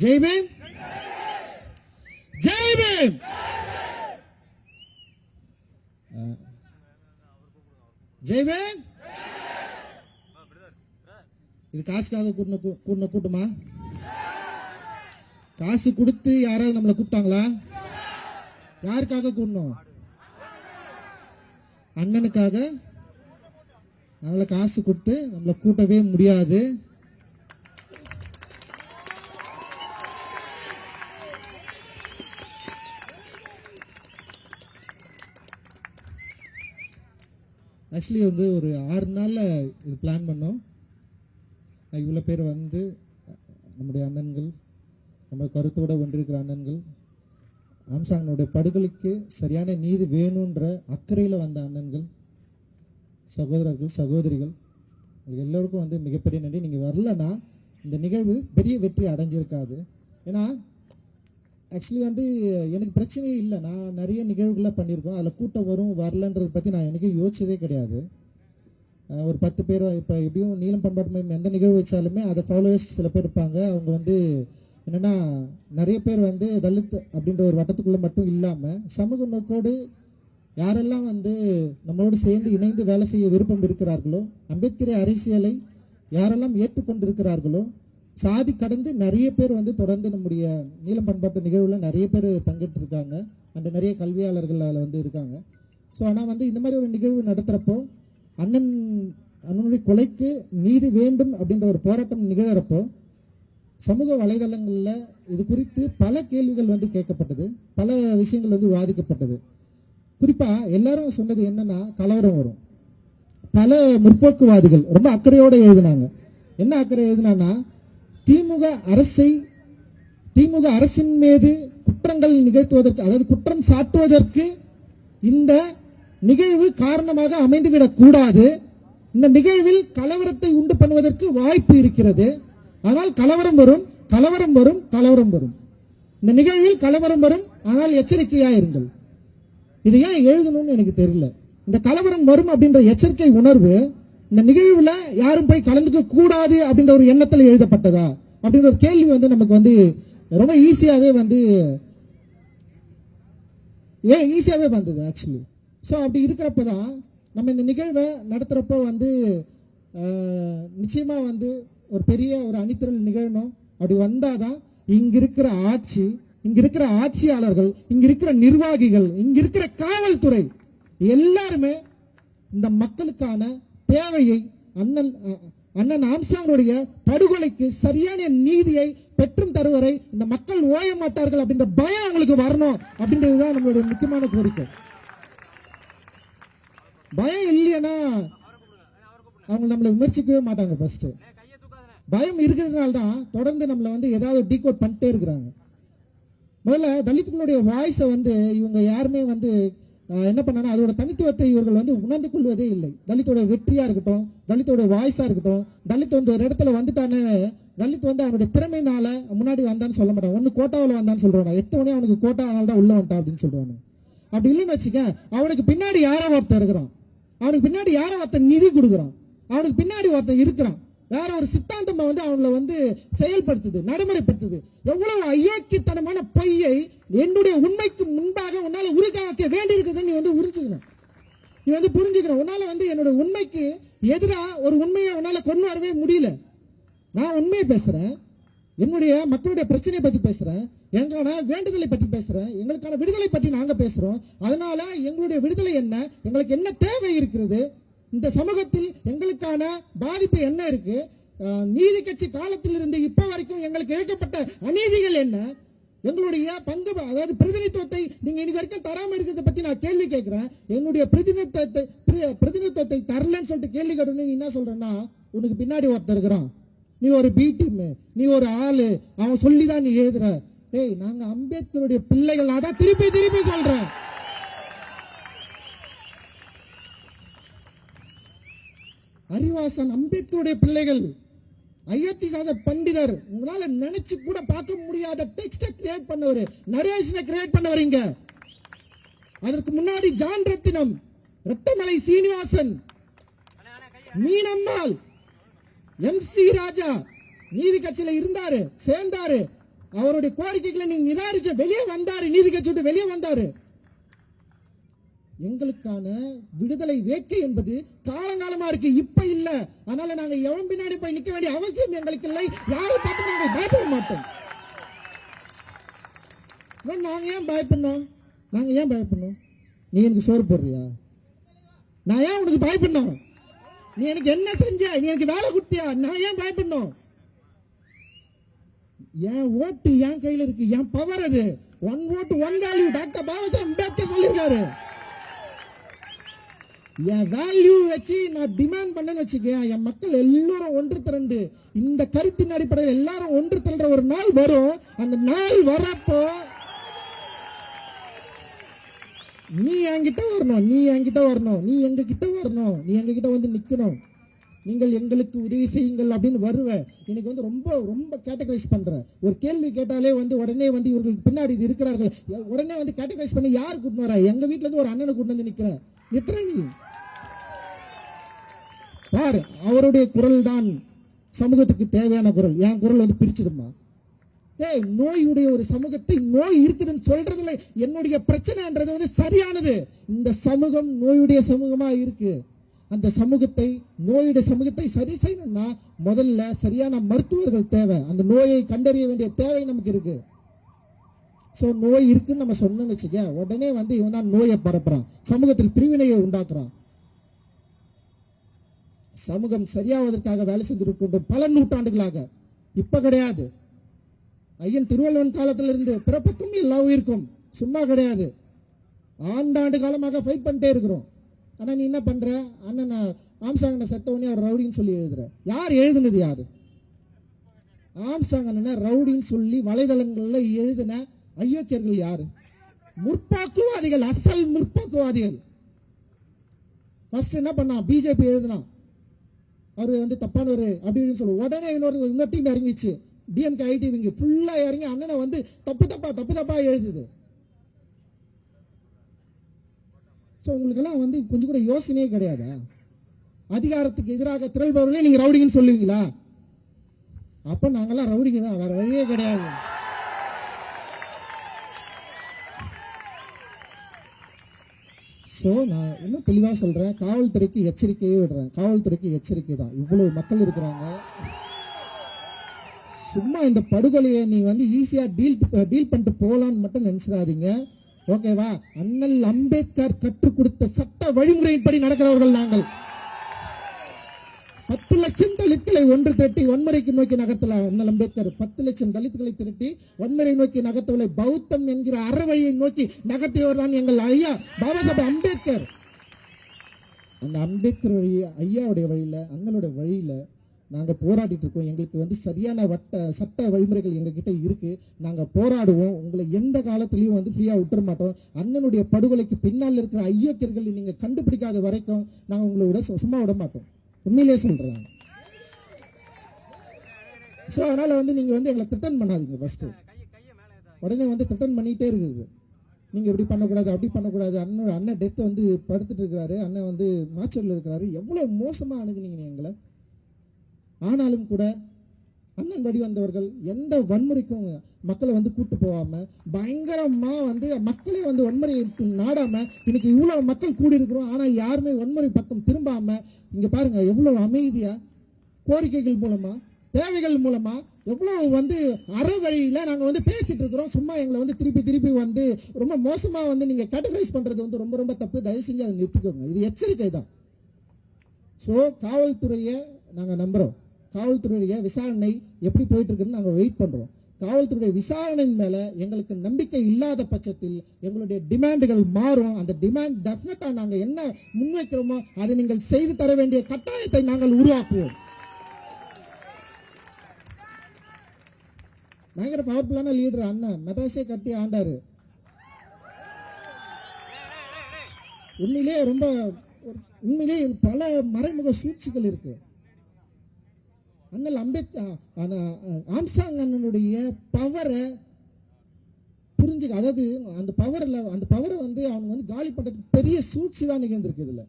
ஜெய் பீம், ஜெய் பீம். ஜெய் பீம். இது காசுக்காக கூட்டின கூட்டமா? காசு கொடுத்து யாராவது நம்மளை கூப்பிட்டாங்களா? யாருக்காக கூடணும்? அண்ணனுக்காக. அதனால காசு கொடுத்து நம்மளை கூட்டவே முடியாது. ஆக்சுவலி வந்து ஒரு 6 நாள்ல இது பிளான் பண்ணோம். இவ்வளோ பேர் வந்து நம்முடைய அண்ணன்கள், நம்ம கருத்தோட ஒன்றிருக்கிற அண்ணன்கள், ஆம்ஸ்ட்ராங்கனுடைய படுகொலைக்கு சரியான நீதி வேணுன்ற அக்கறையில் வந்த அண்ணன்கள், சகோதரர்கள், சகோதரிகள், எல்லோருக்கும் வந்து மிகப்பெரிய நன்றி. நீங்கள் வரலன்னா இந்த நிகழ்வு பெரிய வெற்றி அடைஞ்சிருக்காது. ஏன்னா ஆக்சுவலி வந்து எனக்கு பிரச்சனையே இல்லை. நான் நிறைய நிகழ்வுகளை பண்ணியிருக்கோம். அதில் கூட்டம் வரும் வரலன்றதை பற்றி நான் எனக்கு யோசிச்சதே கிடையாது. ஒரு 10 பேர் இப்போ எப்படியும் நீலம் பண்பாட்டு மையம் எந்த நிகழ்வு வச்சாலுமே அதை ஃபாலோவர்ஸ் சில பேர் இருப்பாங்க. அவங்க வந்து என்னென்னா நிறைய பேர் வந்து தலித் அப்படின்ற ஒரு வட்டத்துக்குள்ளே மட்டும் இல்லாமல் சமூக நோக்கோடு யாரெல்லாம் வந்து நம்மளோடு சேர்ந்து இணைந்து வேலை செய்ய விருப்பம் இருக்கிறார்களோ, அம்பேத்கர் அரசியலை யாரெல்லாம் ஏற்றுக்கொண்டிருக்கிறார்களோ, சாதி கடந்து நிறைய பேர் வந்து தொடர்ந்து நம்முடைய நீலம் பண்பாட்டு நிகழ்வில் நிறைய பேர் பங்கேற்றிருக்காங்க. அண்ட் நிறைய கல்வியாளர்கள் அதில் வந்து இருக்காங்க. ஸோ ஆனால் வந்து இந்த மாதிரி ஒரு நிகழ்வு நடத்துகிறப்போ அண்ணனுடைய கொலைக்கு நீதி வேண்டும் அப்படின்ற ஒரு போராட்டம் நிகழறப்போ சமூக வலைதளங்களில் இது குறித்து பல கேள்விகள் வந்து கேட்கப்பட்டது, பல விஷயங்கள் வந்து விவாதிக்கப்பட்டது. குறிப்பாக எல்லாரும் சொன்னது என்னன்னா கலவரம் வரும். பல முற்போக்குவாதிகள் ரொம்ப அக்கறையோடு எழுதினாங்க. என்ன அக்கறை எழுதினா, திமுக அரசின் மீது குற்றங்கள் நிகழ்த்துவதற்கு, அதாவது குற்றம் சாட்டுவதற்கு இந்த நிகழ்வு காரணமாக அமைந்துவிடக் கூடாது. இந்த நிகழ்வில் கலவரத்தை உண்டு பண்ணுவதற்கு வாய்ப்பு இருக்கிறது. ஆனால் கலவரம் வரும், கலவரம் வரும், கலவரம் வரும். இந்த நிகழ்வில் கலவரம் வரும், ஆனால் எச்சரிக்கையா இருங்கள். இது ஏன் எழுதணும்னு எனக்கு தெரியல. இந்த கலவரம் வரும் அப்படின்ற எச்சரிக்கை உணர்வு இந்த நிகழ்வுல யாரும் போய் கலந்துக்க கூடாது அப்படின்ற ஒரு எண்ணத்தில் எழுதப்பட்டதா அப்படின்ற ஒரு கேள்வி வந்து நமக்கு வந்து ரொம்ப ஈஸியாவே வந்தது ஆக்சுவலி. ஸோ அப்படி இருக்கிறப்பதான் நம்ம இந்த நிகழ்வை நடத்துறப்போ வந்து நிச்சயமா வந்து ஒரு பெரிய ஒரு அணிதிரள் நிகழணும். அப்படி வந்தாதான் இங்க இருக்கிற ஆட்சி, இங்க இருக்கிற ஆட்சியாளர்கள், இங்க இருக்கிற நிர்வாகிகள், இங்க இருக்கிற காவல்துறை எல்லாருமே இந்த மக்களுக்கான தேவையை அண்ணன் ஆம்ஸ்ட்ராங்கனுடைய படுகொலைக்கு சரியான நீதியை பெற்றும் தருவரை இந்த மக்கள் ஓய மாட்டார்கள் அப்படின்ற பயம் அவங்களுக்கு வரணும் அப்படின்றதுதான் நம்மளுடைய முக்கியமான கோரிக்கை. பயம் இல்லைன்னா அவங்க நம்மளை விமர்சிக்கவே மாட்டாங்க. ஃபர்ஸ்ட் பயம் இருக்கிறதுனால தான் தொடர்ந்து நம்மளை வந்து ஏதாவது டீகோட் பண்ணிட்டே இருக்கிறாங்க. முதல்ல தலித்துகளுடைய வாய்ஸை வந்து இவங்க யாருமே வந்து என்ன பண்ணா அதோட தனித்துவத்தை இவர்கள் வந்து உணர்ந்து கொள்வதே இல்லை. தலித்தோட வெற்றியா இருக்கட்டும், தலித்தோட வாய்ஸா இருக்கட்டும், தலித் வந்து ஒரு இடத்துல வந்துட்டானே, தலித் வந்து அவனுடைய திறமையினால முன்னாடி வந்தான்னு சொல்ல மாட்டான். ஒன்னு கோட்டாவில் வந்தான்னு சொல்றான், 8 மணி அவனுக்கு கோட்டா அதனால தான் உள்ள வந்துட்டான் அப்படின்னு சொல்றானு. அப்படி இல்லைன்னு வச்சுக்க, அவனுக்கு பின்னாடி யாரோ ஒருத்தர் இருக்கிறான், அவனுக்கு பின்னாடி யாரோ ஒருத்தர் நிதி கொடுக்குறான், அவனுக்கு பின்னாடி ஒருத்தர் இருக்கிறான், வேற ஒரு சித்தாந்தம் வந்து அவங்களை வந்து செயல்படுத்துது, நடைமுறைப்படுத்துது. எவ்வளவு அயோக்கியத்தனமான பொய்யை என்னுடைய உண்மைக்கு முன்பாக உன்னால உருவாக்க வேண்டி இருக்குது. நீ வந்து உறிஞ்சுக்கணும், நீ வந்து புரிஞ்சுக்கணும். உன்னால வந்து என்னோட உண்மைக்கு எதிராக ஒரு உண்மையை உன்னால கொண்டு வரவே முடியல. நான் உண்மையை பேசுறேன், என்னுடைய மக்களுடைய பிரச்சனையை பத்தி பேசுறேன், எங்களுக்கான வேண்டுதலை பற்றி பேசுறேன், எங்களுக்கான விடுதலை பற்றி நாங்க பேசுறோம். அதனால எங்களுடைய விடுதலை என்ன, எங்களுக்கு என்ன தேவை இருக்கிறது, இந்த சமூகத்தில் எங்களுக்கான பாதிப்பு என்ன இருக்கு, நீதி கட்சி காலத்தில் இருந்து இப்ப வரைக்கும் எங்களுக்கு இழைக்கப்பட்ட அநீதிகள் என்ன, எங்களுடைய பங்கு, அதாவது பிரதிநிதித்துவத்தை நீங்க இன்னைக்கு வரைக்கும் தராம இருக்கிறத பத்தி நான் கேள்வி கேட்கிறேன். என்னுடைய பிரதிநிதித்துவத்தை தரலன்னு சொல்லிட்டு கேள்வி கேட்டு நீ என்ன சொல்றேன்னா, உனக்கு பின்னாடி ஒருத்தர் இருக்கிறான், நீ ஒரு பி டீம், நீ ஒரு ஆளு, அவன் சொல்லிதான் நீ எழுதுற. ஏய், நாங்க அம்பேத்கருடைய பிள்ளைகள். அதான் திருப்பி சொல்றேன், அறிவாசன் அம்பேத்கருடைய பிள்ளைகள், அயோத்திதாச பண்டிதர். உங்களால நினைச்சு கூட பார்க்க முடியாத டெக்ஸ்ட கிரியேட் பண்ணவர், நரேஷனை கிரியேட் பண்ணவர் இங்க. அதற்கு முன்னாடி ஜான் ரத்தினம், ரத்தமலை சீனிவாசன், மீனம்மாள், MC ராஜா நீதி கட்சியில இருந்தாரு, சேர்ந்தாரு. அவருடைய கோரிக்கைகளை நீங்க நிராகரிச்ச வெளியே வந்தாரு, நீதி கட்சி விட்டு வெளியே வந்தாரு. எங்களுக்கான விடுதலை வேட்கை என்பது காலங்காலமா இருக்கு, இப்ப இல்ல. அதனால நாங்க எவன் பின்னாடி போய் நிக்க வேண்டிய அவசியம் எங்களுக்கு இல்லை. யாரை பார்த்து நாங்கள் பயப்பட மாட்டோம். நாங்க ஏன் பயப்படணும்? நாங்க ஏன் பயப்படணும்? நீ எனக்கு சோறு போடுறியா? நான் ஏன் உனக்கு பயப்படணும்? நீ எனக்கு என்ன செஞ்ச? நீ எனக்கு வேலை கொடுத்தியா? நான் ஏன் பயப்படணும்? என் ஓட்டு என் கையில இருக்கு, என் பவர் அது. ஒன் ஓட்டு one value. Doctor Babasaheb Ambedkar சொல்லியிருக்காரு. என் வேல்யூ வச்சு நான் டிமாண்ட் பண்ணேன்னு வச்சுக்க, என் மக்கள் எல்லாரும் ஒன்று திரண்டு இந்த கருத்தின் அடிப்படையில் எல்லாரும் ஒன்று திரண்ட ஒரு நாள் வரும். அந்த நாள் வரப்போ நீ என்கிட்ட வரணும், நீ என்கிட்ட வரணும், நீ எங்க கிட்ட வரணும், நீ எங்க கிட்ட வந்து நிக்கணும். நீங்கள் எங்களுக்கு உதவி செய்யுங்கள் அப்படின்னு வருவ. எனக்கு வந்து ரொம்ப ரொம்ப கேட்டகரைஸ் பண்ற. ஒரு கேள்வி கேட்டாலே வந்து உடனே வந்து இவர்களுக்கு பின்னாடி இது இருக்கிறார்கள், உடனே வந்து கேட்டகரைஸ் பண்ணி யார் கூட்டிட்டு வர? எங்க வீட்டுல இருந்து ஒரு அண்ணனை கூட்டு வந்து நிக்கிற நீ பாரு. அவருடைய குரல் தான் சமூகத்துக்கு தேவையான குரல். என் குரல் வந்து பிரிச்சிடுமா? நோயுடைய ஒரு சமூகத்தை நோய் இருக்குதுன்னு சொல்றதுல என்னுடைய பிரச்சனைன்றது வந்து சரியானது. இந்த சமூகம் நோயுடைய சமூகமா இருக்கு. அந்த சமூகத்தை, நோயுடைய சமூகத்தை சரி செய்யணும்னா முதல்ல சரியான மருத்துவர்கள் தேவை. அந்த நோயை கண்டறிய வேண்டிய தேவை நமக்கு இருக்கு. சோ நோய் இருக்குன்னு நம்ம சொன்னோம்னு வச்சுக்க, உடனே வந்து இவன் தான் நோயை பரப்புறான், சமூகத்தில் பிரிவினையை உண்டாக்குறான். சமூகம் சரியாவதற்காக வேலை செஞ்சிருக்கின்ற பல நூற்றாண்டுகளாக, இப்ப கிடையாது. ஐயன் திருவள்ளுவன் காலத்துல இருந்து பிறப்புக்கும் எல்லா உயிருக்கும் சும்மா கிடையாது. ஆண்டாண்டு காலமாக ஃபைட் பண்ணிட்டே இருக்கிறோம். ஆனா நீ என்ன பண்ற? அண்ணன் ஆம்ஸ்ட்ராங் செத்த உடனே அவர் ரவுடின்னு சொல்லி எழுதுற. யார் எழுதுனது? யாரு? ஆம்ஸ்ட்ராங் அண்ணன் ரவுடின்னு சொல்லி வலைதளங்கள்ல எழுதின அயோக்கியர்கள் யாரு? முற்போக்குவாதிகள், அசல் முற்போக்குவாதிகள். ஃபர்ஸ்ட் என்ன பண்ணா? பிஜேபி எழுதினா அவரு வந்து தப்பானவர் அப்படின்னு சொல்லு. உடனே இன்னொரு டீம் இறங்கிச்சு, டிஎம்கே ஐடிவிங்க ஃபுல்லா இறங்கி அண்ணனை வந்து தப்பு தப்பா எழுதுது. உங்களுக்கு எல்லாம் வந்து கொஞ்சம் கூட யோசனையே கிடையாதா? அதிகாரத்துக்கு எதிராக திரள்பவர்களே நீங்க ரவுடிங்கன்னு சொல்லுவீங்களா? அப்ப நாங்கெல்லாம் ரவுடிங்க தான், வேற வழியே கிடையாது. சோ நான் இன்னும் தெளிவா சொல்றேன், காவல்துறைக்கு எச்சரிக்கையே விடுறேன். காவல்துறைக்கு எச்சரிக்கை தான். இவ்வளவு மக்கள் இருக்கிறாங்க. சும்மா இந்த படுகொலையை நீ வந்து ஈஸியா டீல் பண்ணிட்டு போலான்னு மட்டும் நினைச்சிடாதீங்க. ஓகேவா? அண்ணல் அம்பேத்கர் கற்றுக் கொடுத்த சட்ட வழிமுறையின்படி நடக்கிறவர்கள் நாங்கள். 10 லட்சம் தலித்களை ஒன்று திரட்டி வன்முறைக்கு நோக்கி நகர்த்தல அண்ணல் அம்பேத்கர். 10 லட்சம் தலித்களை திரட்டி வன்முறை நோக்கி நகர்த்தவில்லை, பௌத்தம் என்கிற அறவழியை நோக்கி நகர்த்தியவர் தான் எங்கள் ஐயா பாபாசாஹேப் அம்பேத்கர். அந்த அம்பேத்கர் வழி, ஐயாவுடைய வழியில, அண்ணலுடைய வழியில நாங்க போராடிட்டு இருக்கோம். எங்களுக்கு வந்து சரியான சட்ட வழிமுறைகள் எங்க கிட்ட இருக்கு. நாங்க போராடுவோம். உங்களை எந்த காலத்திலயும் வந்து ஃப்ரீயா விட்டுற மாட்டோம். அண்ணனுடைய படுகொலைக்கு பின்னால் இருக்கிற ஐயோக்கியர்கள் நீங்க கண்டுபிடிக்காத வரைக்கும் நாங்க உங்களோட சும்மா விட மாட்டோம். உண்மையிலே சொல்றாங்க. சோ அதனால வந்து நீங்க வந்து எங்களை த்ரெட்டன் பண்ணாதீங்க. ஃபர்ஸ்ட் உடனே வந்து த்ரெட்டன் பண்ணிட்டே இருக்குது. நீங்க இப்படி பண்ணக்கூடாது, அப்படி பண்ணக்கூடாது. அண்ணன் டெத் வந்து படுத்துட்டு இருக்கிறாரு, அண்ணன் வந்து மாச்சூர்ல இருக்கிறாரு. எவ்வளவு மோசமா அணுகுனீங்க எங்களை. ஆனாலும் கூட அண்ணன் வழி வந்தவர்கள் எந்த வன்முறைக்கும் மக்களை வந்து கூட்டு போகாம பயங்கரமா வந்து மக்களே வந்து வன்முறை நாடாம இன்னைக்கு இவ்வளவு மக்கள் கூடி இருக்கிறோம். ஆனா யாருமே வன்முறை பக்கம் திரும்பாம இங்க பாருங்க எவ்வளவு அமைதியா கோரிக்கைகள் மூலமா, தேவைகள் மூலமா எவ்வளவு வந்து அறவழியில நாங்க வந்து பேசிட்டு இருக்கிறோம். சும்மா எங்களை வந்து திருப்பி வந்து ரொம்ப மோசமா வந்து நீங்க கேட்டகரைஸ் பண்றது வந்து ரொம்ப ரொம்ப தப்பு. தயவு செஞ்சு அதை நிறுத்திக்கோங்க. இது எச்சரிக்கை தான். சோ காவல்துறையை நாங்க நம்புறோம். காவல்துறையுடைய விசாரணை எப்படி போயிட்டு இருக்குன்னு நாங்க வெயிட் பண்றோம். காவல்துறையுடைய விசாரணையின் மேல எங்களுக்கு நம்பிக்கை இல்லாத பட்சத்தில் எங்களுடைய டிமாண்டுகள் மாறும். அந்த டிமாண்ட் டெஃபினட்டா நாங்க என்ன முன்வைக்கிறோமோ அதை நீங்கள் செய்து தர வேண்டிய கட்டாயத்தை நாங்கள் உருவாக்குவோம். பயங்கர பவர்ஃபுல்லான லீடர் அண்ணன், மெட்ராஸே கட்டி ஆண்டாரு. உண்மையிலே பல மறைமுக சூழ்ச்சிகள் இருக்கு. அண்ணல் அம்பேத்கர் ஆம்ஸ்ட்ராங் அண்ணனுடைய பவரை புரிஞ்சுக்க, அதாவது அந்த பவரை வந்து அவங்க வந்து காலி பண்றதுக்கு பெரிய சூழ்ச்சி தான் நிகழ்ந்திருக்கு. இதுல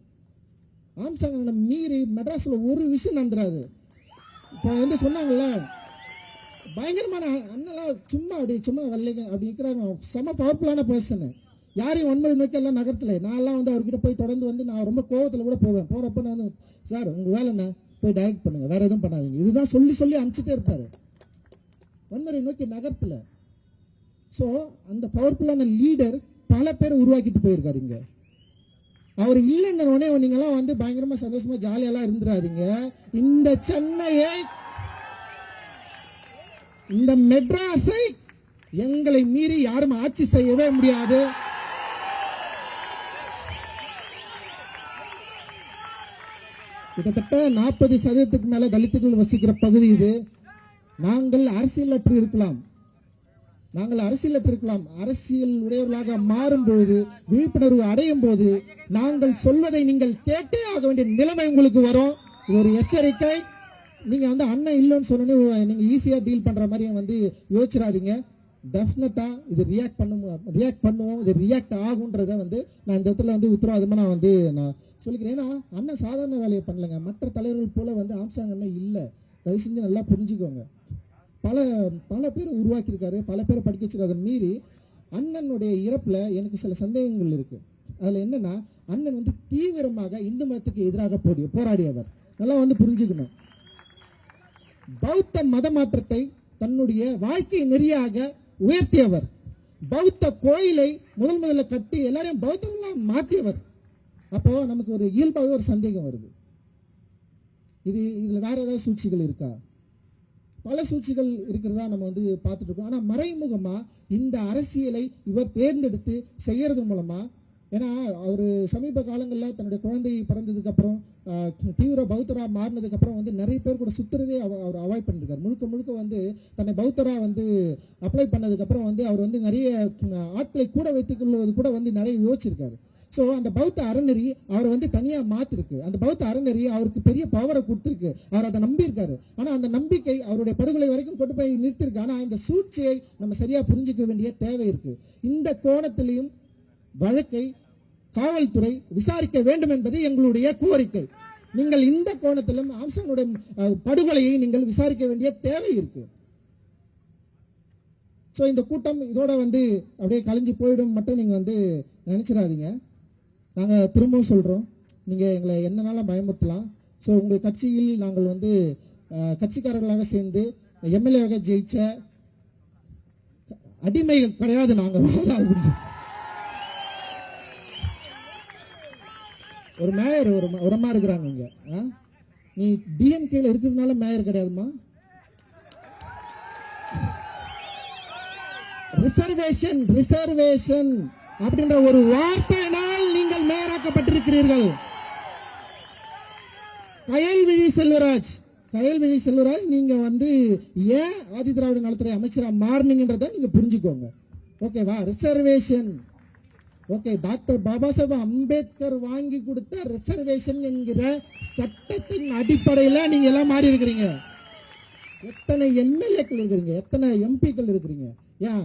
ஆம்ஸ்ட்ராங் அண்ணன் மீறி மெட்ராஸ்ல ஒரு விஷயம் நடந்துராது. இப்ப வந்து சொன்னாங்கல்ல, பயங்கரமான அண்ணெல்லாம் சும்மா வரலைங்க அப்படி இருக்கிறாங்க. செம பவர்ஃபுல்லான பர்சன். யாரையும் வன்முறை நோக்கி எல்லாம் நகரத்துல நான்லாம் வந்து அவர்கிட்ட போய் தொடர்ந்து வந்து நான் ரொம்ப கோவத்தில் கூட போவேன். போறப்ப நான் வந்து சார் உங்க வேலை என்ன, போய் டைரக்ட் பண்ணுங்க, வேற எதுவும் பண்ணாதீங்க, இதுதான் சொல்லி அனுப்பிச்சிட்டே இருப்பாரு வன்முறை நோக்கி நகரத்துல. ஸோ அந்த பவர்ஃபுல்லான லீடர் பல பேரை உருவாக்கிட்டு போயிருக்காரு. இங்க அவர் இல்லைன்னு உடனே நீங்கெல்லாம் வந்து பயங்கரமா சந்தோஷமா ஜாலியெல்லாம் இருந்துடாதீங்க. இந்த சென்னையை, இந்த மெட்ராஸை எங்களை மீறி யாரும் ஆட்சி செய்யவே முடியாது. கிட்டத்தட்ட 40% மேல தலித்துகள் வசிக்கிற பகுதி இது. நாங்கள் அரசியலற்று இருக்கலாம், அரசியல் உடையவர்களாக மாறும் பொழுது, விழிப்புணர்வு அடையும் போது நாங்கள் சொல்வதை நீங்கள் கேட்டே ஆக வேண்டிய நிலைமை உங்களுக்கு வரும். இது ஒரு எச்சரிக்கை. நீங்க வந்து அண்ணன் இல்லைன்னு சொன்னோன்னே நீங்க ஈஸியா டீல் பண்ற மாதிரி வந்து யோசிச்சிடாதீங்க. டெஃபினட்டா இது ரியாக்ட் பண்ணுவோம், இது ரியாக்ட் ஆகுன்றத வந்து நான் இந்த இடத்துல வந்து உத்தரவாதமா நான் சொல்லிக்கிறேன். ஏன்னா அண்ணன் சாதாரண வேலையை பண்ணலங்க. மற்ற தலைவர்கள் போல வந்து ஆம்ஸ்ட்ராங் அண்ணன் இல்லை. தயவு செஞ்சு நல்லா புரிஞ்சுக்கோங்க. பல பேர் உருவாக்கியிருக்காரு, பல பேரை படிக்க வச்சிருக்காரு. அதை மீறி அண்ணனுடைய இறப்புல எனக்கு சில சந்தேகங்கள் இருக்கு. அதுல என்னன்னா, அண்ணன் வந்து தீவிரமாக இந்து மதத்துக்கு எதிராக போராடியவர். நல்லா வந்து புரிஞ்சுக்கணும். பௌத்த மத மாற்றத்தை தன்னுடைய வாழ்க்கை நெறியாக உயர்த்தியவர். பௌத்த கோயிலை முதல்ல கட்டி எல்லாரையும் பௌத்தர்களாக மாற்றியவர். அப்போ நமக்கு ஒரு இயல்பாகவே ஒரு சந்தேகம் வருது, இதுல வேற ஏதாவது சூழ்ச்சிகள் இருக்கா? பல சூழ்ச்சிகள் இருக்கிறதா நம்ம வந்து பார்த்துட்டு இருக்கோம். ஆனா மறைமுகமா இந்த அரசியலை இவர் தேர்ந்தெடுத்து செய்யறது மூலமா, ஏன்னா அவர் சமீப காலங்களில் தன்னுடைய குழந்தை பிறந்ததுக்கு அப்புறம் தீவிர பௌத்தரா மாறினதுக்கு அப்புறம் வந்து நிறைய பேர் கூட சுத்துறதே அவர் அவாய்ட் பண்ணிருக்காரு. முழுக்க வந்து தன்னை பௌத்தரா வந்து அப்ளை பண்ணதுக்கு அப்புறம் வந்து அவர் வந்து நிறைய ஆட்களை கூட வைத்துக் கொள்வது கூட வந்து நிறைய யோசிச்சிருக்காரு. ஸோ அந்த பௌத்த அறநெறி அவரை வந்து தனியாக மாத்திருக்கு. அந்த பௌத்த அறநெறி அவருக்கு பெரிய பவரை கொடுத்துருக்கு. அவர் அதை நம்பியிருக்காரு. ஆனால் அந்த நம்பிக்கை அவருடைய படுகொலை வரைக்கும் கொண்டு போய் நிறுத்திருக்கு. ஆனால் இந்த சூழ்ச்சியை நம்ம சரியா புரிஞ்சுக்க வேண்டிய தேவை இருக்கு. இந்த கோணத்திலையும் வழக்கை காவல்துறை விசாரிக்க வேண்டும் என்பது எங்களுடைய கோரிக்கை. நீங்கள் இந்த கோணத்திலும் ஆம்ஸ்ட்ராங்குடைய படுகொலையை நீங்கள் விசாரிக்க வேண்டிய தேவை இருக்கு. ஸோ இந்த கூட்டம் இதோட வந்து அப்படியே கலைஞ்சு போயிடும் மட்டும் நீங்க வந்து நினைச்சிடாதீங்க. நாங்கள் திரும்பவும் சொல்றோம், நீங்க எங்களை என்னன்னாலும் பயமுறுத்தலாம். ஸோ உங்கள் கட்சியில் நாங்கள் வந்து கட்சிக்காரர்களாக சேர்ந்து எம்எல்ஏவாக ஜெயிச்ச அடிமைகள் கிடையாது. நாங்கள் ஒரு மேயர் ஒரு அம்மா இருக்கிறாங்க இங்க. நீ டிஎம்கேல இருக்கிறதுனால மேயர் கிடையாதுமா. ரிசர்வேஷன் அப்படின்ற ஒரு வார்த்தையினால் நீங்கள் மேயராக்கப்பட்டிருக்கிறீர்கள். கயல்விழி செல்வராஜ் நீங்க வந்து ஏன் ஆதி திராவிட நலத்துறை அமைச்சரா மாறினீங்கன்றத நீங்க புரிஞ்சுக்கோங்க. ஓகேவா? Reservation okay. Doctor Baba Saheb Ambedkar வாங்கி கொடுத்த ரிசர்வேஷன் என்கிற சட்டத்தின் அடிப்படையில் நீங்க எல்லாம் மாறி இருக்கிறீங்க. எத்தனை எம்எல்ஏக்கள் இருக்கிறீங்க, எத்தனை எம்பிக்கள் இருக்கிறீங்க. ஏன்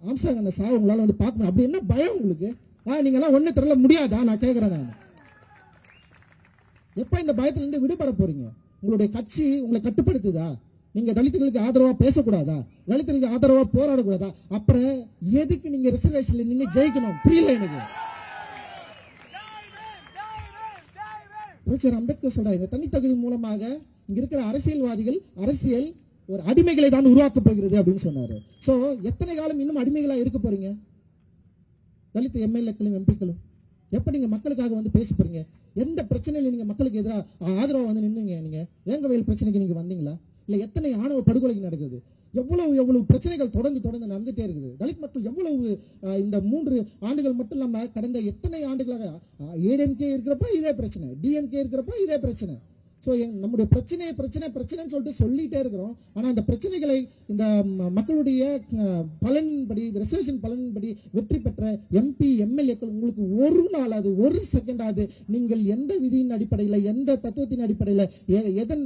ஆம்ஸ்ட்ராங் அண்ணன் சாவு உங்களால வந்து பார்க்கணும் அப்படி என்ன பயம் உங்களுக்கு? நீங்க எல்லாம் ஒண்ணு தெரியல முடியாதா? நான் கேட்கிறேன். நான் எப்ப இந்த பயத்துல இருந்து விடுபட போறீங்க? உங்களுடைய கட்சி உங்களை கட்டுப்படுத்துதா? நீங்க தலித்துகளுக்கு ஆதரவா பேசக்கூடாதா? தலித்துகளுக்கு ஆதரவா போராடக்கூடாதா? அப்புறம் எதுக்கு நீங்க ரிசர்வேஷன்ல நின்று ஜெயிக்கணும்? புரியல எனக்கு. புரட்சியாளர் அம்பேத்கர் சொல்றாரு, இந்த தனித்தகுதி மூலமாக இங்க இருக்கிற அரசியல்வாதிகள் அரசியல் ஒரு அடிமைகளை தான் உருவாக்க போகிறது அப்படின்னு சொன்னாரு. சோ எத்தனை காலம் இன்னும் அடிமைகளா இருக்க போறீங்க? தலித் எம்எல்ஏக்களும் எம்பிக்களும் எப்ப நீங்க மக்களுக்காக வந்து பேச போறீங்க? எந்த பிரச்சனையில நீங்க மக்களுக்கு எதிராக ஆதரவா வந்து நின்னுங்க? நீங்க வேங்கவயல் பிரச்சனைக்கு நீங்க வந்தீங்களா? இல்ல எத்தனை ஆணவ படுகொலைக்கு நடக்குது? எவ்வளவு பிரச்சனைகள் தொடர்ந்து நடந்துட்டே இருக்குது. தலித் மக்கள் எவ்வளவு இந்த 3 ஆண்டுகள் மட்டும் இல்லாம கடந்த எத்தனை ஆண்டுகளாக ஏடிஎம்கே இருக்கிறப்ப இதே பிரச்சனை, டிஎம்கே இருக்கிறப்ப இதே பிரச்சனை. ஸோ நம்முடைய பிரச்சனைன்னு சொல்லிட்டே இருக்கிறோம். ஆனால் அந்த பிரச்சனைகளை இந்த மக்களுடைய பலன்படி, ரிசர்வேஷன் பலன்படி வெற்றி பெற்ற எம்பி எம்எல்ஏக்கள் உங்களுக்கு ஒரு நாளாவது ஒரு செகண்டாவது நீங்கள் எந்த விதியின் அடிப்படையில், எந்த தத்துவத்தின் அடிப்படையில்,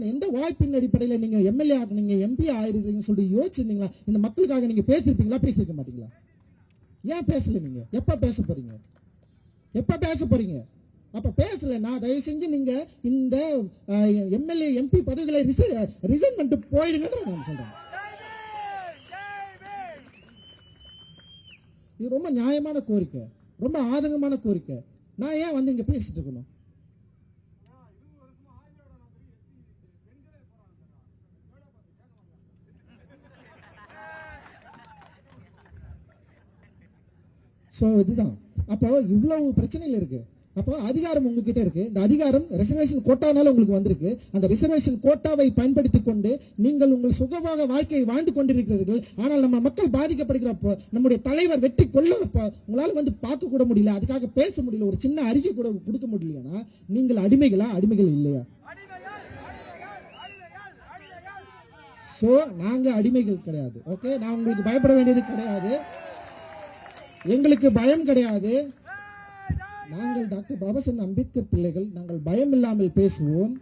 எந்த வாய்ப்பின் அடிப்படையில் நீங்க எம்எல்ஏ நீங்க எம்பி ஆயிருக்கீங்கன்னு சொல்லி யோசிச்சிருந்தீங்களா? இந்த மக்களுக்காக நீங்க பேசியிருப்பீங்களா? பேசியிருக்க மாட்டீங்களா? ஏன் பேசல? நீங்க எப்ப பேச போறீங்க? அப்ப பேசலன்னா தயவு செஞ்சு நீங்க இந்த எம்எல்ஏ எம்பி பதவிகளை ரிசைன் பண்ணிட்டு போயிடுங்க நான் சொல்றேன். இது ரொம்ப நியாயமான கோரிக்கை, ரொம்ப ஆதங்கமான கோரிக்கை. நான் ஏன் வந்து இங்க பேசிட்டு இருக்கணும்? சோ இதுதான். அப்போ இவ்வளவு பிரச்சனைகள் இருக்கு. அப்போ அதிகாரம் உங்ககிட்ட இருக்கு. இந்த அதிகாரம் ரிசர்வேஷன் கோட்டானால உங்களுக்கு வந்திருக்கு. அந்த ரிசர்வேஷன் கோட்டாவை பயன்படுத்திக் கொண்டு நீங்கள் உங்கள் சுகமாக வாழ்க்கையை வாழ்ந்து கொண்டிருக்கிறீர்கள். ஆனால் நம்ம மக்கள் பாதிக்கப்படுகிறப்போ, நம்முடைய தலைவர் வெற்றி கொள்ளறப்போ உங்களால வந்து பார்க்க கூட முடியல, அதுக்காக பேச முடியல, ஒரு சின்ன அறிக்கை கூட கொடுக்க முடியலன்னா நீங்கள் அடிமைகளா? அடிமைகள் இல்லையா? சோ நாங்க அடிமைகள் கிடையாது. ஓகே, நான் உங்களுக்கு பயப்பட வேண்டியது கிடையாது, எங்களுக்கு பயம் கிடையாது. நாங்கள் டாக்டர் பாபா சாஹேப் அம்பேத்கர் பிள்ளைகள். நாங்கள் பயம் இல்லாமல் பேசுவோம்,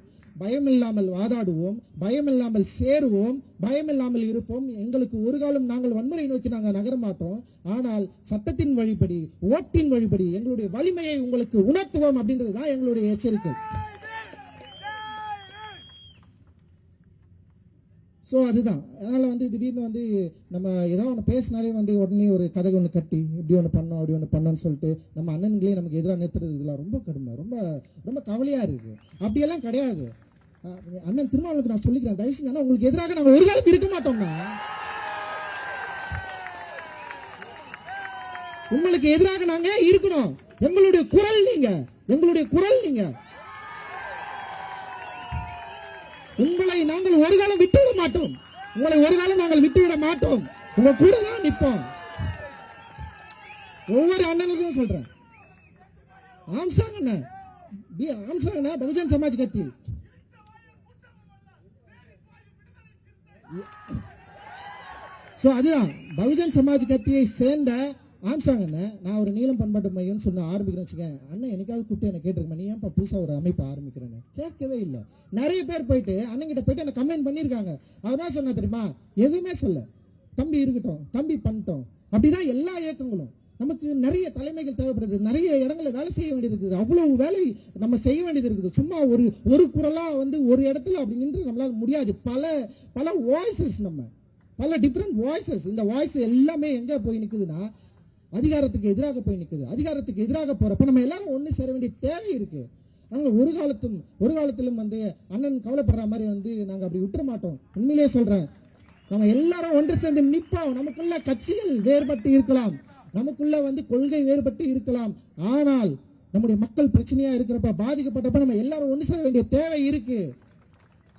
பயம் இல்லாமல் வாதாடுவோம், பயம் இல்லாமல் சேருவோம், பயம் இல்லாமல் இருப்போம். எங்களுக்கு ஒரு காலம் நாங்கள் வன்முறை நோக்கி நாங்கள் நகர மாட்டோம். ஆனால் சட்டத்தின் வழிபடி, ஓட்டின் வழிபடி எங்களுடைய வலிமையை உங்களுக்கு உணர்த்துவோம் அப்படின்றதுதான் எங்களுடைய எச்சரிக்கை. ஸோ அதுதான். அதனால வந்து திடீர்னு வந்து நம்ம ஏதாவது ஒன்று பேசினாலே வந்து உடனே ஒரு கதை ஒன்று கட்டி இப்படி ஒன்று பண்ணோம் அப்படி ஒன்று பண்ணோன்னு சொல்லிட்டு நம்ம அண்ணன்களே நமக்கு எதிராக நிறுத்துறது இதெல்லாம் ரொம்ப கடுமை, ரொம்ப ரொம்ப கவலையா இருக்கு. அப்படியெல்லாம் கிடையாது. அண்ணன் திருமாவளவுக்கு நான் சொல்லிக்கிறேன், தயவு செஞ்சு உங்களுக்கு எதிராக நாங்கள் ஒரு காலம் இருக்க மாட்டோம்னா. உங்களுக்கு எதிராக நாங்க இருக்கணும். எங்களுடைய குரல் நீங்க, எங்களுடைய குரல் நீங்க. உங்களை நாங்கள் ஒரு காலம் விட்டுவிட மாட்டோம், உங்களை ஒரு காலம் நாங்கள் விட்டுவிட மாட்டோம். உங்க கூட தான் நிற்போம். ஒவ்வொரு அண்ணனுக்கும் சொல்றேன். ஆம்ஸ்ட்ராங் அண்ணா, ஆம்ஸ்ட்ராங் அண்ணா பகுஜன் சமாஜ் கட்சி. சோ அதுதான் பகுஜன் சமாஜ் கட்சியை சேர்ந்த ஆம்ஸ்ட்ராங் அண்ணன். நான் ஒரு நீளம் பண்பாட்டு மையம் சொன்ன ஆரம்பிக்கிறேன் வச்சுக்கேன். அண்ணன் என்னைக்காவது கூப்பிட்டு என்ன கேட்டிருக்கேன், நீ ஏன்ப்பா புதுசா ஒரு அமைப்பு ஆரம்பிக்கிறேன்னு? கேட்கவே இல்லை. நிறைய பேர் போயிட்டு அண்ணன் கிட்ட போயிட்டு என்ன கம்ப்ளைண்ட் பண்ணிருக்காங்க. அவர் என்ன சொன்னா தெரியுமா? எதுவுமே சொல்ல, தம்பி இருக்கட்டும், தம்பி பண்ணிட்டோம். அப்படிதான் எல்லா இயக்கங்களும். நமக்கு நிறைய தலைமைகள் தேவைப்படுது, நிறைய இடங்களை வேலை செய்ய வேண்டியது இருக்குது, அவ்வளவு வேலை நம்ம செய்ய வேண்டியது இருக்குது. சும்மா ஒரு குரலா வந்து ஒரு இடத்துல அப்படி நின்று நம்மளால முடியாது. பல பல வாய்ஸஸ், நம்ம பல டிஃப்ரெண்ட் வாய்ஸஸ். இந்த வாய்ஸ் எல்லாமே எங்க போய் நிக்குதுன்னா அதிகாரத்துக்கு எதிராக போய் நிக்குது. அதிகாரத்துக்கு எதிராக போறப்ப நம்ம எல்லாரும் ஒண்ணு சேர வேண்டிய தேவை இருக்கு. அதனால ஒரு காலத்திலும் வந்து அண்ணன் கவலைப்படுற மாதிரி வந்து நாங்க அப்படி விட்டுற மாட்டோம். உண்மையிலேயே சொல்றேன், நம்ம எல்லாரும் ஒன்று சேர்ந்து நிற்போம். நமக்குள்ள கட்சிகள் வேறுபட்டு இருக்கலாம், நமக்குள்ள வந்து கொள்கை வேறுபட்டு இருக்கலாம், ஆனால் நம்முடைய மக்கள் பிரச்சனையா இருக்கிறப்ப, பாதிக்கப்பட்டப்ப நம்ம எல்லாரும் ஒன்று சேர வேண்டிய தேவை இருக்கு.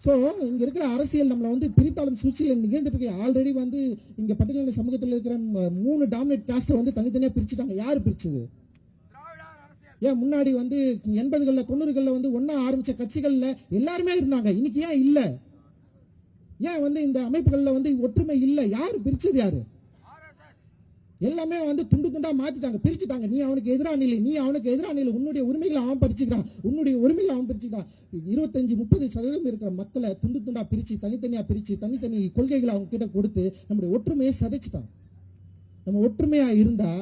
ஸோ இங்க இருக்கிற அரசியல் நம்மளை வந்து பிரித்தாளும் சூழ்ச்சியில் நிகழ்ந்துட்டு இருக்கு. ஆல்ரெடி வந்து இங்க பட்டியலின சமூகத்தில் இருக்கிற 3 டாமினேட் காஸ்ட்டை வந்து தனித்தனியா பிரிச்சுட்டாங்க. யாரு பிரிச்சது? ஏன் முன்னாடி வந்து 80களில் 90களில் வந்து ஒன்னா ஆரம்பிச்ச கட்சிகள்ல எல்லாருமே இருந்தாங்க, இன்னைக்கு ஏன் இல்ல? ஏன் வந்து இந்த அமைப்புகள்ல வந்து ஒற்றுமை இல்ல? யாரு பிரிச்சது? யாரு? எல்லாமே வந்து துண்டு துண்டா மாத்திட்டாங்க, பிரிச்சுட்டாங்க. நீ அவனுக்கு எதிராக நிலை, நீ அவனுக்கு எதிராக நிலை, உன்னுடைய உரிமைகளை அவன் பறிச்சுக்கிறான், உன்னுடைய உரிமைகளை அவன் பிரிச்சுக்கிறான். 25-30% இருக்கிற மக்களை துண்டு துண்டா பிரிச்சு, தனித்தனியா பிரிச்சு, தனித்தனி கொள்கைகளை அவங்க கிட்ட கொடுத்து நம்முடைய ஒற்றுமையை சதைச்சுட்டான். நம்ம ஒற்றுமையா இருந்தா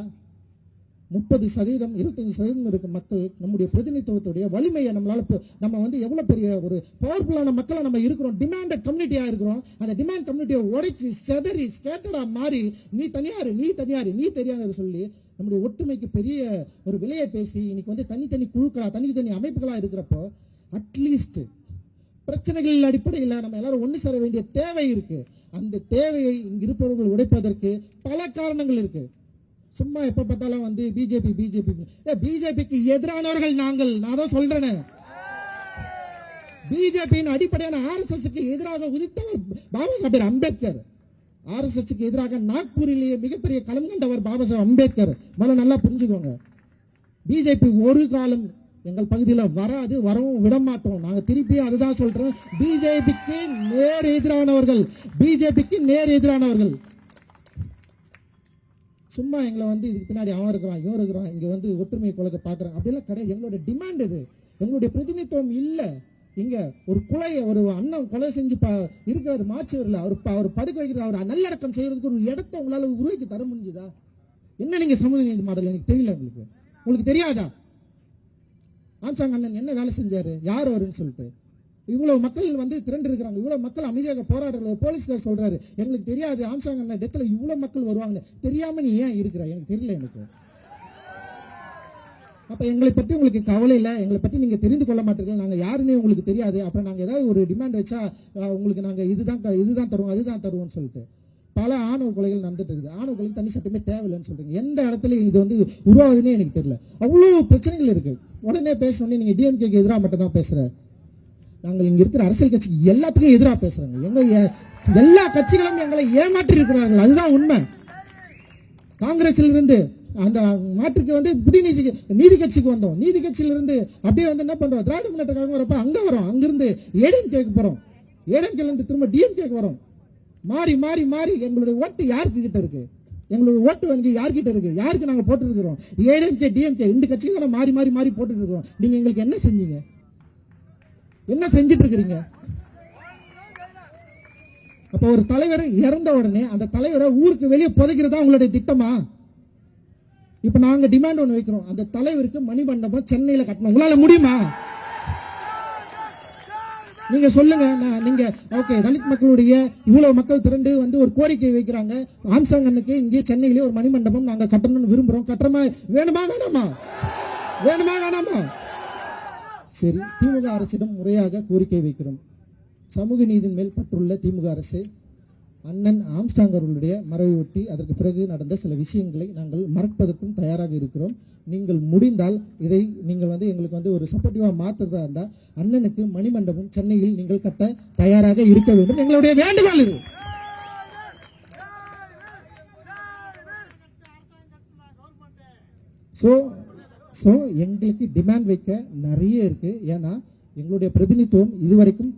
30%, 25% இருக்க மக்கள் நம்முடைய பிரதிநிதித்துவத்துடைய வலிமையை நம்மளால நம்ம வந்து எவ்வளவு பெரிய ஒரு பவர்ஃபுல்லான மக்களை நம்ம இருக்கிறோம், டிமாண்டட் கம்யூனிட்டியா இருக்கிறோம். அந்த டிமாண்ட் கம்யூனிட்டியை உடைச்சு செதறி ஸ்கேட்டரா மாறி நீ தனியாரு சொல்லி நம்முடைய ஒற்றுமைக்கு பெரிய ஒரு விலையை பேசி இன்னைக்கு வந்து தனித்தனி குழுக்களா, தனி அமைப்புகளா இருக்கிறப்போ அட்லீஸ்ட் பிரச்சனைகள் அடிப்படையில் நம்ம எல்லாரும் ஒன்று சேர வேண்டிய தேவை இருக்கு. அந்த தேவையை இங்க இருப்பவர்கள் உடைப்பதற்கு பல காரணங்கள் இருக்கு. சும்மா எப்ப பார்த்தாலும் வந்து பிஜேபிக்கு எதிரானவர்கள் நாங்கள். நான் தான் சொல்றேன், பிஜேபியின் அடிப்படையான ஆர்எஸ்எஸ்க்கு எதிராக உதித்தவர் பாபா சாஹேப் அம்பேத்கர். ஆர்எஸ்எஸ்க்கு எதிராக நாக்பூரிலேயே மிகப்பெரிய களம் கண்டவர் பாபா சாஹேப் அம்பேத்கர். முதல்ல நல்லா புரிஞ்சுக்கோங்க. பிஜேபி ஒரு காலம் எங்கள் பகுதியில் வராது, வரவும் விட மாட்டோம். நாங்க திருப்பி அதுதான் சொல்றோம், பிஜேபிக்கு நேர் எதிரானவர்கள். சும்மா எங்களை வந்து இதுக்கு பின்னாடி அவன் இருக்கிறான், இவன் இருக்கிறான், இங்க வந்து ஒற்றுமையை குலைக்க பாக்குறான் அப்படிலாம் கிடையாது. எங்களுடைய டிமாண்ட் இது, எங்களுடைய பிரதிநிதித்துவம் இல்ல. இங்க ஒரு ஒரு அண்ணன் கொலை செஞ்சு இருக்கிறாரு மார்ச்சவரில், அவர் படுக்க வைக்கிறது, அவர் நல்லடக்கம் செய்யறதுக்கு ஒரு இடத்தை உங்களால உருவாக்கி தர முடிஞ்சுதா? என்ன நீங்க சமூக நீதி மாடல்? எனக்கு தெரியல. உங்களுக்கு தெரியாதா? ஆம்ஸ்ட்ராங் அண்ணன் என்ன வேலை செஞ்சாரு, யார் வருன்னு சொல்லிட்டு? இவ்வளவு மக்கள் வந்து திரண்டு இருக்கிறாங்க, இவ்வளவு மக்கள் அமைதியாக போராடுறது. போலீஸ்கார் சொல்றாரு, எங்களுக்கு தெரியாது ஆம்ஸ்ட்ராங் அண்ணன் டெத்ல இவ்வளவு மக்கள் வருவாங்க, தெரியாம நீ ஏன் இருக்கிற, எனக்கு தெரியல எனக்கு. அப்ப எங்களை பற்றி உங்களுக்கு கவலை இல்லை, எங்களை பற்றி நீங்க தெரிந்து கொள்ள மாட்டீர்கள், நாங்க யாருன்னே உங்களுக்கு தெரியாது. அப்புறம் நாங்க ஏதாவது ஒரு டிமாண்ட் வச்சா உங்களுக்கு நாங்க இதுதான் தருவோம் அதுதான் தருவோம்னு சொல்லிட்டு பல ஆணவ கொலைகள் நடந்துட்டு இருக்குது. ஆணவ கொலைக்கு தனி சட்டமே தேவையில்லைன்னு சொல்றீங்க. எந்த இடத்துல இது வந்து உருவாகுதுன்னே எனக்கு தெரியல. அவ்வளவு பிரச்சனைகள் இருக்கு. உடனே பேசணும்னே நீங்க டிஎம்கேக்கு எதிராக மட்டும் தான் பேசுற. நாங்கள் இங்க இருக்கிற அரசியல் கட்சிக்கு எல்லாத்துக்கும் எதிராக பேசுறாங்க. எங்க எல்லா கட்சிகளும் எங்களை ஏமாற்றி இருக்கிறார்கள், அதுதான் உண்மை. காங்கிரஸில் இருந்து அந்த மாற்றுக்கு வந்து புதிய நீதி கட்சிக்கு வந்தோம். நீதி கட்சியில இருந்து அப்படியே வந்து என்ன பண்றோம், திராவிட முன்னேற்ற கழகம் வரப்ப அங்க வரோம், அங்கிருந்து ஏடிஎம்கேக்கு போறோம், ஏடிஎம்கேல இருந்து திரும்ப டிஎம்கேக்கு வரோம். மாறி மாறி மாறி எங்களுடைய ஓட்டு யாருக்கு கிட்ட இருக்கு, எங்களுடைய ஓட்டு வங்கி யார்கிட்ட இருக்கு, யாருக்கு நாங்க போட்டு இருக்கிறோம், ஏடிஎம்கே டிஎம்கே ரெண்டு கட்சியும் தான் மாறி மாறி மாறி போட்டு இருக்கிறோம். நீங்க எங்களுக்கு என்ன செஞ்சீங்க, என்ன செஞ்சிட்டு இருக்கிறீங்க? அப்ப ஒரு தலைவர் இறந்த உடனே அந்த தலைவரை ஊருக்கு வெளியே புதைக்கிறதா உங்களுடைய திட்டமா? இப்ப நாங்க டிமாண்ட் ஒண்ணு வைக்கிறோம், அந்த தலைவருக்கு மணிமண்டபம் சென்னையில கட்டணும். உங்களால முடியுமா? நீங்க சொல்லுங்க. நீங்க ஓகே, தலித் மக்களுடைய இவ்வளவு மக்கள் திரண்டு வந்து ஒரு கோரிக்கை வைக்கிறாங்க, ஆம்ஸ்ட்ராங் அண்ணனுக்கு இங்கே சென்னையிலே ஒரு மணிமண்டபம் நாங்க கட்டணும்னு விரும்புறோம். கட்டுறமா? வேணுமா வேணாமா? வேணுமா வேணாமா? சரி, திமுக அரசிடம் முறையாக கோரிக்கை வைக்கிறோம். சமூக நீதியின் மேல் பற்றுள்ள திமுக அரசு அண்ணன் ஆம்ஸ்ட்ராங் அவர்களுடைய மறைவை ஒட்டி அதற்கு பிறகு நடந்த சில விஷயங்களை நாங்கள் மறப்பதற்கும் தயாராக இருக்கிறோம். நீங்கள் முடிந்தால் இதை நீங்கள் வந்து எங்களுக்கு வந்து ஒரு சப்போர்ட்டிவா மாற்றுறதா இருந்தால் அண்ணனுக்கு மணிமண்டபம் சென்னையில் நீங்கள் கட்ட தயாராக இருக்க வேண்டும், எங்களுடைய வேண்டுகோள் இது. ஸோ எங்களுக்கு டிமாண்ட் வைக்க நிறைய இருக்கு. ஏன்னா எங்களுடைய பிரதிநிதித்துவம் இதுவரைக்கும்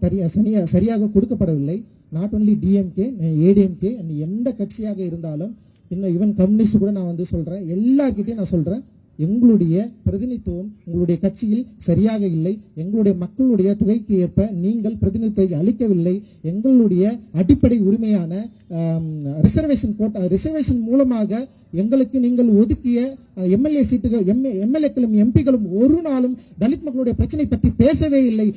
சரியாக கொடுக்கப்படவில்லை. நாட் ஒன்லி டிஎம்கே, ஏடிஎம்கே, எந்த கட்சியாக இருந்தாலும், இன்னும் ஈவன் கம்யூனிஸ்ட் கூட நான் வந்து சொல்றேன், எல்லார்கிட்டையும் நான் சொல்றேன், எங்களுடைய பிரதிநிதித்துவம் உங்களுடைய கட்சியில் சரியாக இல்லை. எங்களுடைய மக்களுடைய தொகைக்கு ஏற்ப நீங்கள் பிரதிநிதித்துவத்தை அளிக்கவில்லை. எங்களுடைய அடிப்படை உரிமையான ரிசர்வேஷன் கோட்டா, ரிசர்வேஷன் மூலமாக எங்களுக்கு நீங்கள் ஒதுக்கிய எம்எல்ஏ சீட்டுகள், எம்எல்ஏக்களும் எம்பிகளும் ஒரு நாளும் தலித் மக்களுடைய பிரச்சனை பற்றி பேசவே இல்லை.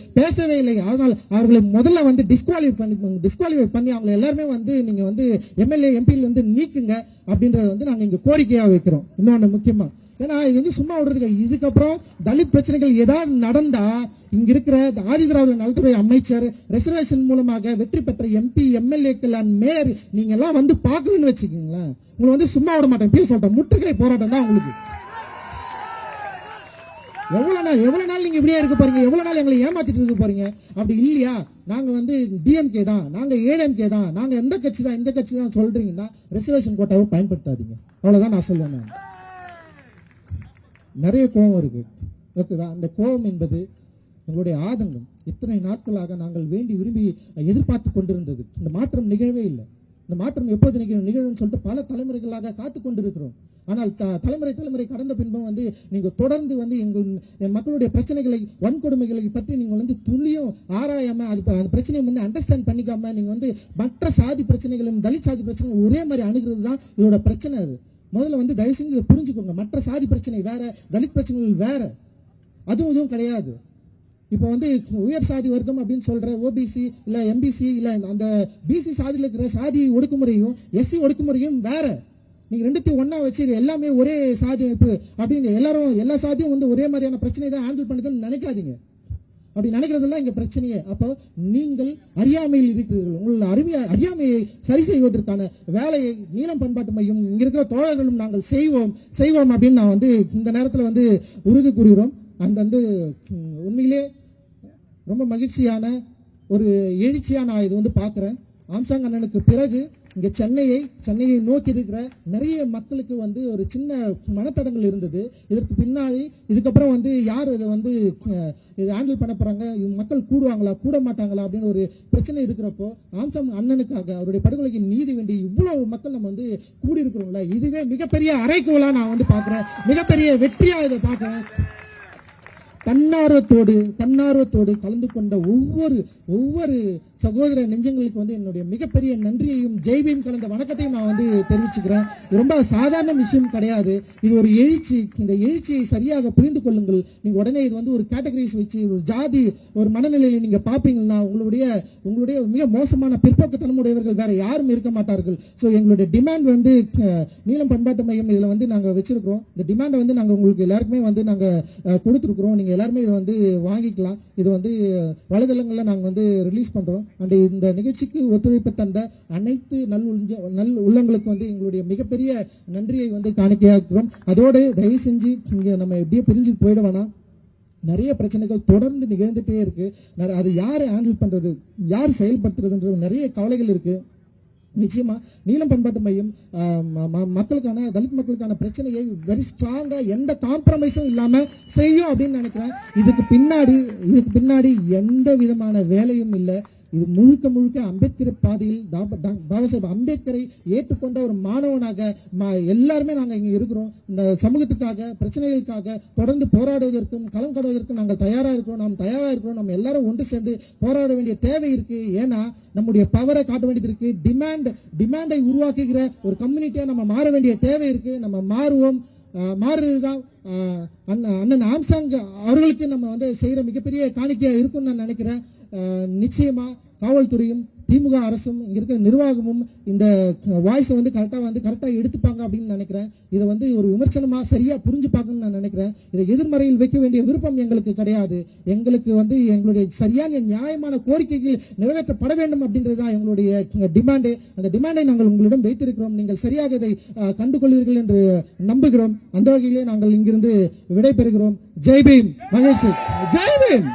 அதனால் அவர்களை முதல்ல வந்து டிஸ்குவாலிஃபை பண்ணி அவங்க எல்லாருமே வந்து நீங்க வந்து எம்எல்ஏ எம்பியில இருந்து நீக்குங்க அப்படின்றத வந்து நாங்க இங்க கோரிக்கையா வைக்கிறோம். இன்னொன்னு முக்கியமா, ஏன்னா இது வந்து சும்மா விடுறதுக்கு, இதுக்கப்புறம் தலித் பிரச்சனைகள் ஏதாவது நடந்தா இங்க இருக்கிற ஆதிதிராவிட நலத்துறை அமைச்சர், ரிசர்வேஷன் மூலமாக வெற்றி பெற்ற எம்பி, எம்எல்ஏக்கள் அண்ட் மேயர் நீங்க எல்லாம் வந்து பாக்கணும்னு வச்சுக்கீங்களேன், உங்களை வந்து சும்மா விட மாட்டேன். சொல்றேன், முற்றுகை போராட்டம் தான் உங்களுக்கு. எவ்வளவு நாள் நீங்க இப்படியே இருக்க போறீங்க? எவ்வளவு நாள் எங்களை ஏமாத்திட்டு இருக்க போறீங்க? அப்படி இல்லையா, நாங்க வந்து டிஎம்கே தான், நாங்க ஏடிஎம்கே தான், நாங்க எந்த கட்சி தான் இந்த கட்சி தான் சொல்றீங்கன்னா ரிசர்வேஷன் கோட்டாவை பயன்படுத்தாதீங்க. அவ்வளவுதான் நான் சொல்லுவேன். நிறைய கோபம் இருக்கு, ஓகேவா? அந்த கோபம் என்பது எங்களுடைய ஆதங்கம். இத்தனை நாட்களாக நாங்கள் வேண்டி விரும்பி எதிர்பார்த்து கொண்டிருந்தது. இந்த மாற்றம் நிகழவே இல்லை. இந்த மாற்றம் எப்போது நிகழும் சொல்லிட்டு பல தலைமுறைகளாக காத்து கொண்டிருக்கிறோம். ஆனால் தலைமுறை கடந்த பின்பும் வந்து நீங்க தொடர்ந்து வந்து எங்கள் மக்களுடைய பிரச்சனைகளை, வன்கொடுமைகளை பற்றி நீங்க வந்து துளியும் ஆராயாம, அந்த பிரச்சனையை வந்து அண்டர்ஸ்டாண்ட் பண்ணிக்காம நீங்க வந்து மற்ற சாதி பிரச்சனைகளும் தலித் சாதி பிரச்சனைகளும் ஒரே மாதிரி அணுகிறது தான் இதோட பிரச்சனை. அது முதல்ல வந்து தயவு செஞ்சு இதை புரிஞ்சுக்கோங்க. மற்ற சாதி பிரச்சனை வேற, தலித் பிரச்சனைகள் வேற, அதுவும் இதுவும் கிடையாது. இப்போ வந்து உயர் சாதி வர்க்கம் அப்படின்னு சொல்ற ஓபிசி இல்ல எம்பிசி இல்ல அந்த பிசி சாதியில் இருக்கிற சாதி ஒடுக்குமுறையும் எஸ்சி ஒடுக்குமுறையும் வேற. நீங்க ரெண்டுத்தையும் ஒன்னா வச்சு எல்லாமே ஒரே சாதி அப்படின்னு எல்லா சாதியும் வந்து ஒரே மாதிரியான பிரச்சனை தான் ஹேண்டில் பண்ணுதுன்னு நினைக்காதீங்க. அப்படி நினைக்கிறதெல்லாம் இங்க பிரச்சனையே. அப்போ நீங்கள் அறியாமையில் இருக்கிறீர்கள். உங்கள் அறியாமையை சரி செய்வதற்கான வேலையை நீலம் பண்பாட்டு மையம் இங்க இருக்கிற தோழர்களும் நாங்கள் செய்வோம் அப்படின்னு நான் வந்து இந்த நேரத்தில் வந்து உறுதி கூறுகிறோம். அண்ட் வந்து உண்மையிலே ரொம்ப மகிழ்ச்சியான ஒரு எழுச்சியா நான் இது வந்து பார்க்கிறேன். ஆம்ஸ்ட்ராங் அண்ணனுக்கு பிறகு இங்க சென்னையை நோக்கி இருக்கிற நிறைய மக்களுக்கு வந்து ஒரு சின்ன மனத்தடங்கள் இருந்தது. இதற்கு பின்னாடி இதுக்கப்புறம் வந்து யார் இதை வந்து இதை ஹேண்டில் பண்ண போறாங்க, மக்கள் கூடுவாங்களா கூட மாட்டாங்களா அப்படின்னு ஒரு பிரச்சனை இருக்கிறப்போ ஆம்ஸ்ட்ராங் அண்ணனுக்காக அவருடைய படுகொலைக்கு நீதி வேண்டி இவ்வளவு மக்கள் நம்ம வந்து கூடி இருக்கிறோம்ல, இதுவே மிகப்பெரிய அறைகோலா நான் வந்து பாக்குறேன், மிகப்பெரிய வெற்றியா இதை பாக்குறேன். தன்னார்வத்தோடு கலந்து கொண்ட ஒவ்வொரு சகோதர நெஞ்சங்களுக்கு வந்து என்னுடைய மிகப்பெரிய நன்றியையும் ஜெய்பீம் கலந்த வணக்கத்தையும் நான் வந்து தெரிவிச்சுக்கிறேன். ரொம்ப சாதாரண விஷயம் கிடையாது. இது ஒரு எழுச்சி. இந்த எழுச்சியை சரியாக புரிந்து கொள்ளுங்கள். நீங்க உடனே இது வந்து ஒரு கேட்டகரிஸ் வச்சு ஒரு ஜாதி ஒரு மனநிலையில் நீங்க பாப்பீங்கன்னா உங்களுடைய மிக மோசமான பிற்போக்குத்தனம் உடையவர்கள் வேற யாரும் இருக்க மாட்டார்கள். ஸோ எங்களுடைய டிமாண்ட் வந்து நீலம் பண்பாட்டு மையம் இதுல வந்து நாங்க வச்சிருக்கிறோம். இந்த டிமாண்டை வந்து நாங்க உங்களுக்கு எல்லாருக்குமே வந்து நாங்க கொடுத்துருக்குறோம். நீங்க எல்லாருமே இதை வந்து வாங்கிக்கலாம். இது வந்து வலைதளங்கள்ல நாங்க வந்து ரிலீஸ் பண்றோம். அண்ட் இந்த நிகழ்ச்சிக்கு ஒத்துழைப்பு தந்த அனைத்து நல் உள்ளங்களுக்கு வந்து எங்களுடைய மிகப்பெரிய நன்றியை வந்து காணிக்கையாக்குறோம். அதோடு தயவு செஞ்சு இங்க நம்ம எப்படியே பிரிஞ்சு போயிட வேணாம். நிறைய பிரச்சனைகள் தொடர்ந்து நிகழ்ந்துட்டே இருக்கு. அது யாரு ஹேண்டில் பண்றது, யார் செயல்படுத்துறதுன்ற நிறைய கவலைகள் இருக்கு. நிச்சயமா நீலம் பண்பாட்டு மையம் மக்களுக்கான தலித் மக்களுக்கான பிரச்சனையை வெரி ஸ்ட்ராங்கா எந்த காம்ப்ரமைஸும் இல்லாம செய்யும் அப்படின்னு நினைக்கிறேன். இதுக்கு பின்னாடி எந்த விதமான வேலையும் இல்லை. இது முழுக்க அம்பேத்கர் பாதையில் பாபா சாஹேப் அம்பேத்கரை ஏற்றுக்கொண்ட ஒரு மாணவனாக எல்லாருமே நாங்கள் இங்கே இருக்கிறோம். இந்த சமூகத்துக்காக பிரச்சனைகளுக்காக தொடர்ந்து போராடுவதற்கும் களம் காடுவதற்கும் நாங்கள் தயாராக இருக்கிறோம். நம்ம எல்லாரும் ஒன்று சேர்ந்து போராட வேண்டிய தேவை இருக்கு. ஏன்னா நம்முடைய பவரை காட்ட வேண்டியது இருக்கு. டிமாண்டை உருவாக்குகிற ஒரு கம்யூனிட்டியா நம்ம மாற வேண்டிய தேவை இருக்கு. நம்ம மாறுவோம். மாறுறதுதான் அண்ணன் ஆம்ஸ்ட்ராங் அவர்களுக்கு நம்ம வந்து செய்யற மிகப்பெரிய காணிக்கையா இருக்கும்னு நான் நினைக்கிறேன். நிச்சயமா காவல்துறையும் திமுக அரசும் இங்க இருக்கிற நிர்வாகமும் இந்த வாய்ஸை வந்து கரெக்டா எடுத்துப்பாங்க அப்படின்னு நினைக்கிறேன். இதை வந்து ஒரு விமர்சனமா சரியா புரிஞ்சுப்பாங்கன்னு நான் நினைக்கிறேன். இதை எதிர்மறையில் வைக்க வேண்டிய விருப்பம் எங்களுக்கு கிடையாது. எங்களுக்கு வந்து எங்களுடைய சரியான நியாயமான கோரிக்கைகள் நிறைவேற்றப்பட வேண்டும் அப்படின்றதுதான் எங்களுடைய டிமாண்டு. அந்த டிமாண்டை நாங்கள் உங்களிடம் வைத்திருக்கிறோம். நீங்கள் சரியாக இதை கண்டுகொள்வீர்கள் என்று நம்புகிறோம். அந்த வகையிலே நாங்கள் இங்கிருந்து விடைபெறுகிறோம். ஜெய் பீம். மகிழ்ச்சி. ஜெய் பீம்.